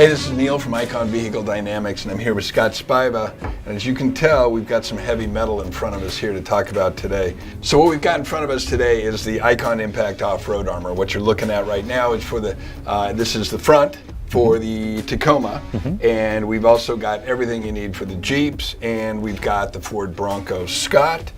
Hey, this is Neil from Icon Vehicle Dynamics, and I'm here with Scott Spiva. And as you can tell, we've got some heavy metal in front of us here to talk about today. So what we've got in front of us today is the Icon Impact Off-Road Armor. What you're looking at right now is for the, this is the front for the Tacoma, and we've also got everything you need for the Jeeps, and we've got the Ford Bronco. Scott,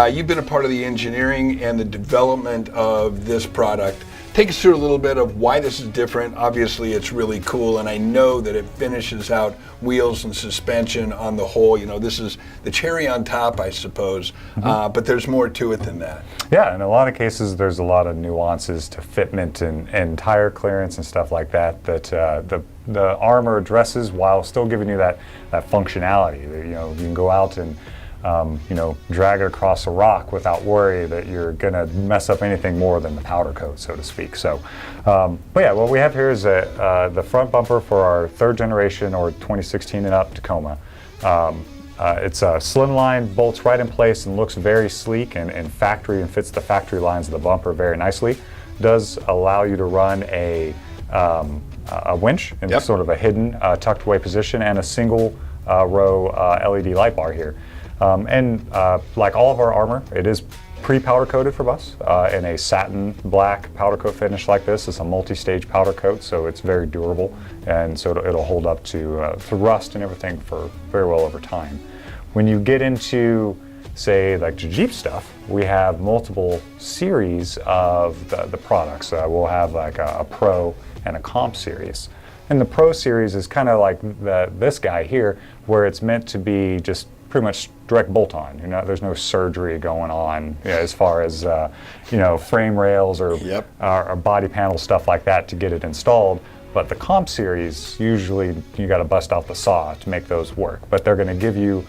you've been a part of the engineering and the development of this product. Take us through a little bit of why this is different. Obviously, it's really cool, and I know that it finishes out wheels and suspension on the whole. You know, this is the cherry on top, I suppose, but there's more to it than that. Yeah, in a lot of cases, there's a lot of nuances to fitment and tire clearance and stuff like that that the armor addresses while still giving you that functionality. You know, you can go out and drag it across a rock without worry that you're going to mess up anything more than the powder coat, so to speak. So, but yeah, what we have here is the front bumper for our third generation or 2016 and up Tacoma. It's a slimline, bolts right in place, and looks very sleek and factory and fits the factory lines of the bumper very nicely. Does allow you to run a winch in sort of a hidden, tucked away position, and a single row LED light bar here. Like all of our armor, it is pre-powder coated for us in a satin black powder coat finish like this. It's a multi-stage powder coat, so it's very durable, and so it'll hold up to rust and everything for very well over time. When you get into, say, like the Jeep stuff, we have multiple series of the products. We'll have like a Pro and a Comp series. And the Pro series is kind of like this guy here, where it's meant to be just pretty much direct bolt-on. You know, there's no surgery going on as far as frame rails or body panel stuff like that to get it installed. But the Comp series, usually you got to bust out the saw to make those work. But they're going to give you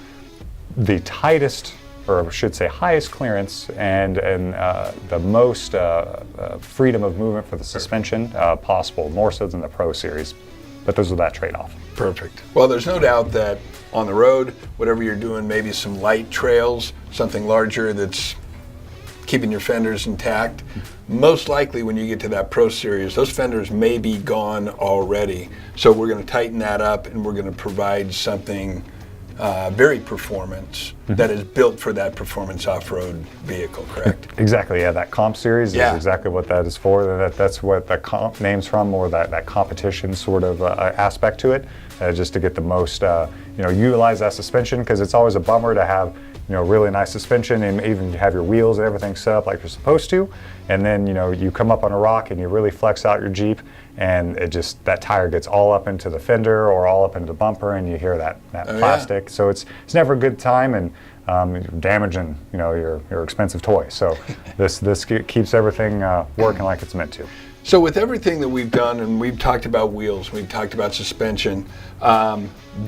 the tightest, or I should say highest clearance and the most freedom of movement for the suspension possible, more so than the Pro series. But those are that trade-off. Perfect. Well, there's no doubt that on the road, whatever you're doing, maybe some light trails, something larger that's keeping your fenders intact. Most likely when you get to that Pro series, those fenders may be gone already. So we're going to tighten that up, and we're going to provide something very performance that is built for that performance off-road vehicle, correct? Exactly, yeah, that Comp series is exactly what that is for. That's what the Comp name's from, or that competition sort of aspect to it, just to get the most, utilize that suspension, because it's always a bummer to have really nice suspension and even have your wheels and everything set up like you're supposed to, and then you come up on a rock and you really flex out your Jeep, and that tire gets all up into the fender or all up into the bumper, and you hear that plastic. So it's never a good time, and you're damaging your expensive toy. So this keeps everything working like it's meant to. So with everything that we've done, and we've talked about wheels, we've talked about suspension,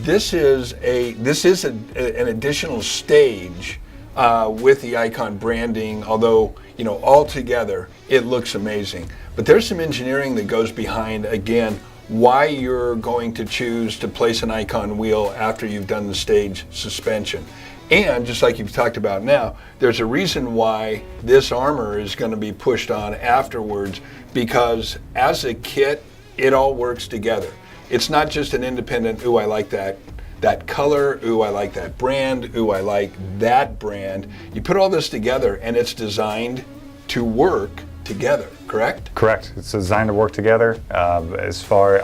this is an additional stage with the Icon branding, although altogether it looks amazing. But there's some engineering that goes behind, again, why you're going to choose to place an Icon wheel after you've done the stage suspension. And just like you've talked about now, there's a reason why this armor is going to be pushed on afterwards, because as a kit, it all works together. It's not just an independent, ooh, I like that color, ooh, I like that brand, ooh, I like that brand. You put all this together, and it's designed to work together, correct? Correct. It's designed to work together. As far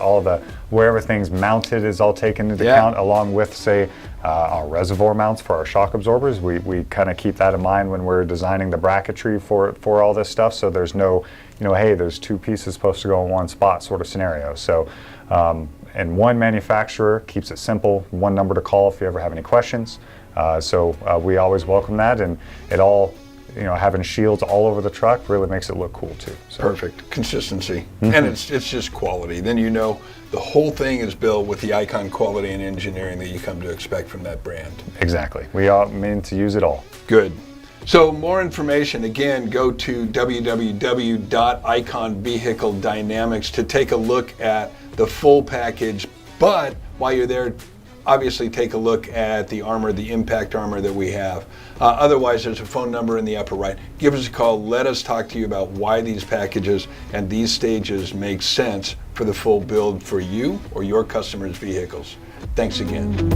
where everything's mounted is all taken into account, along with, say, our reservoir mounts for our shock absorbers. We kind of keep that in mind when we're designing the bracketry for all this stuff. So there's no, hey, there's two pieces supposed to go in one spot sort of scenario. So, and one manufacturer keeps it simple, one number to call if you ever have any questions. So we always welcome that, and it all, having shields all over the truck really makes it look cool too. So. Perfect. Consistency. And it's just quality. Then the whole thing is built with the Icon quality and engineering that you come to expect from that brand. Exactly. We all mean to use it all. Good. So more information, again, go to www.iconvehicledynamics to take a look at the full package. But while you're there, obviously take a look at the armor, the impact armor that we have. Otherwise, there's a phone number in the upper right. Give us a call. Let us talk to you about why these packages and these stages make sense for the full build for you or your customers' vehicles. Thanks again.